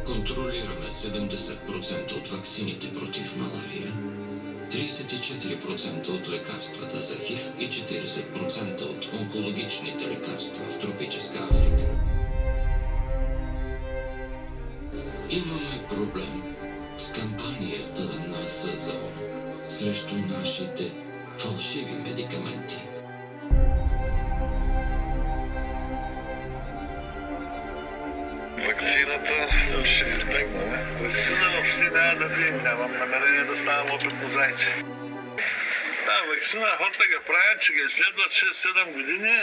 Контролираме 70% от ваксините против малария, 34% от лекарствата за ХИВ и 40% от онкологичните лекарства в тропическа Африка. Имаме проблем с кампанията на СЗО срещу нашите фалшиви медикаменти. Вакцината ще избегнем. Вакцина въобще няма да пием. Нямам намерение да ставам опитно зайче. Та вакцина хората го правят, че ги изследват 6-7 години.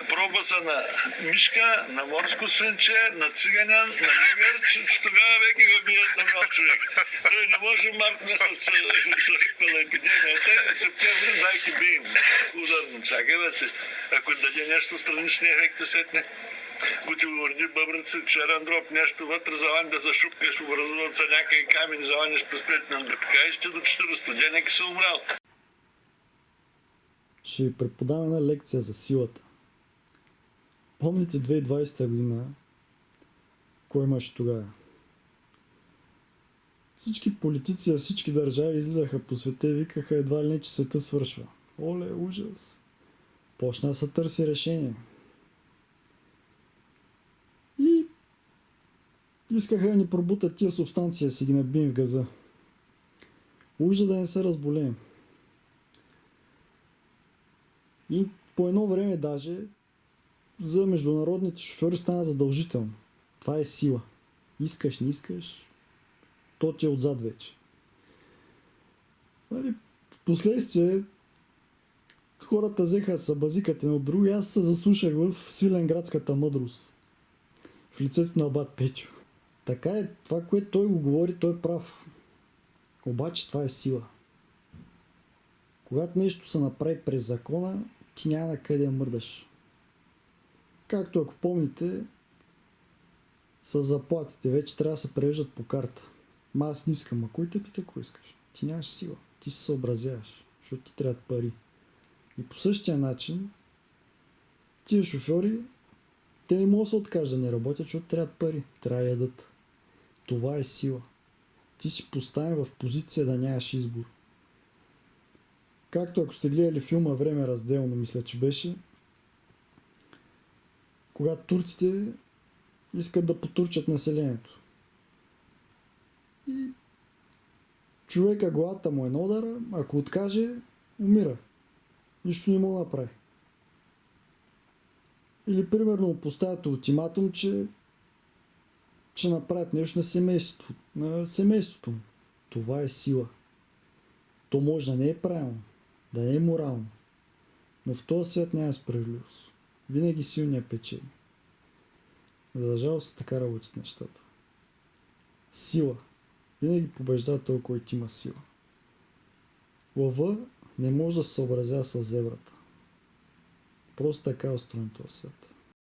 Проба са на мишка, на морско свинче, на циганян, на негър, че тогава веки го бият на бял човек. Той не може март месец са хикнала епидемията, септември дайки бием. Ударно чакай, вече. Ако даде нещо странични ефекти сетне. Които урди бъбрици, черен дроб, нещо вътре, завани да зашупкаш, образуват са някакъв камен, заваниш през 5 минути да пикаеш, ще до 400 денеки си умрял. Ще ви преподам една лекция за силата. Помните 2020 година? Кой имаше тогава? Всички политици във всички държави излизаха по света и викаха едва ли не, че света свършва. Оле, ужас! Почна да се търси решение. И искаха да ни пробутат тия субстанции, да си ги набием в газа. Уж да не се разболеем. И по едно време даже за международните шофьори стана задължително. Това е сила. Искаш, не искаш, то ти е отзад вече. В последствие хората взеха събазикат едно от друго и аз се заслушах в свиленградската мъдрост. В лицето на абат Петю. Така е, това, което той го говори, той е прав. Обаче това е сила. Когато нещо се направи през закона, ти няма на къде да мърдаш. Както ако помните, с заплатите вече трябва да се превеждат по карта. Ма аз не искам, а кой те пита, кой искаш? Ти нямаш сила, ти се съобразяваш, защото ти трябват пари. И по същия начин, тия шофьори, те не могат да се откажат да не работят, защото трябват пари, трябва да ядат. Това е сила. Ти си поставен в позиция да нямаш избор. Както ако сте гледали филма Време разделно, мисля, че беше, когато турците искат да потурчат населението. И човека главата му е на удара, ако откаже, умира. Нищо не мога да направи. Или примерно му поставят ултиматум, че направят нещо на семейството му. Това е сила. То може да не е правилно, да не е морално, но в този свят няма справедливост. Винаги силният печели. За жалост така работят нещата. Сила. Винаги побеждава той, който има сила. Лъва не може да се съобразява с зебрата. Просто така е устроен този свят.